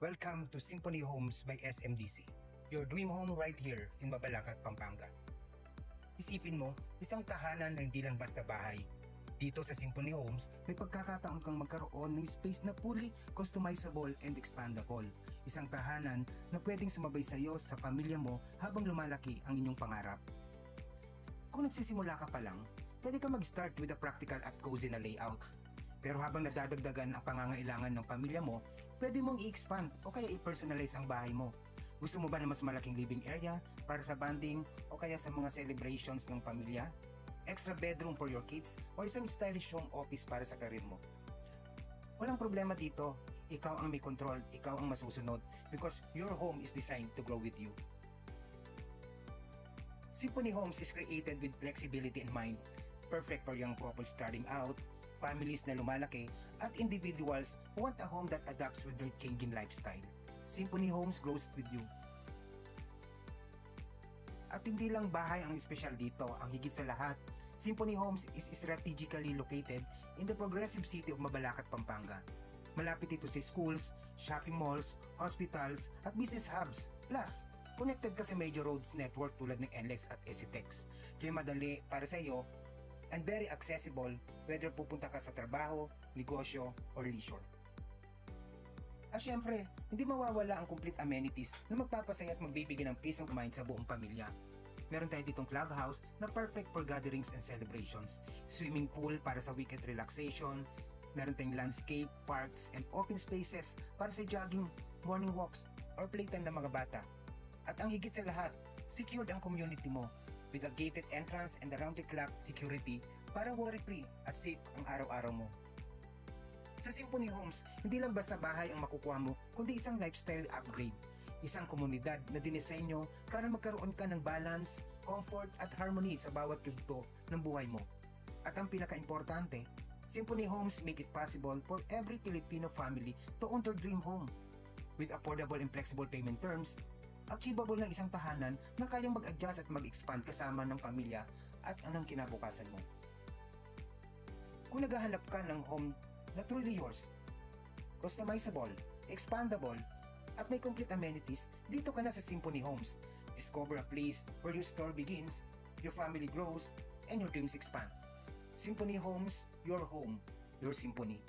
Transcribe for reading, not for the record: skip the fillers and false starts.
Welcome to Symphony Homes by SMDC, your dream home right here in Mabalacat, Pampanga. Isipin mo, isang tahanan na hindi lang basta bahay. Dito sa Symphony Homes, may pagkakataon kang magkaroon ng space na fully customizable and expandable. Isang tahanan na pwedeng sumabay sa iyo sa pamilya mo habang lumalaki ang inyong pangarap. Kung nagsisimula ka pa lang, pwede ka mag-start with a practical at cozy na layout. Pero habang nadadagdagan ang pangangailangan ng pamilya mo, pwede mong i-expand o kaya i-personalize ang bahay mo. Gusto mo ba na mas malaking living area para sa bonding o kaya sa mga celebrations ng pamilya? Extra bedroom for your kids o isang stylish home office para sa karir mo? Walang problema dito. Ikaw ang may control, ikaw ang masusunod because your home is designed to grow with you. Symphony Homes is created with flexibility in mind. Perfect for young couples starting out, families na lumalaki, at individuals who want a home that adapts with their changing lifestyle. Symphony Homes grows with you. At hindi lang bahay ang espesyal dito, ang higit sa lahat, Symphony Homes is strategically located in the progressive city of Mabalacat, Pampanga. Malapit ito sa schools, shopping malls, hospitals, at business hubs. Plus, connected ka sa major roads network tulad ng NLEX at SCTEX. Kaya madali para sa iyo and very accessible whether pupunta ka sa trabaho, negosyo, or leisure. At syempre, hindi mawawala ang complete amenities na magpapasaya at magbibigay ng peace of mind sa buong pamilya. Meron tayo ditong clubhouse na perfect for gatherings and celebrations, swimming pool para sa weekend relaxation, meron tayong landscape, parks, and open spaces para sa jogging, morning walks, or playtime ng mga bata. At ang higit sa lahat, secured ang community mo with a gated entrance and around-the-clock security para worry-free at safe ang araw-araw mo. Sa Symphony Homes, hindi lang basta bahay ang makukuha mo, kundi isang lifestyle upgrade. Isang komunidad na dinisenyo para magkaroon ka ng balance, comfort at harmony sa bawat yugto ng buhay mo. At ang pinaka-importante, Symphony Homes make it possible for every Filipino family to own their dream home. With affordable and flexible payment terms, achievable ng isang tahanan na kayang mag-adjust at mag-expand kasama ng pamilya at anong kinabukasan mo. Kung naghahanap ka ng home na truly yours, customizable, expandable, at may complete amenities, dito ka na sa Symphony Homes. Discover a place where your story begins, your family grows, and your dreams expand. Symphony Homes, your home, your symphony.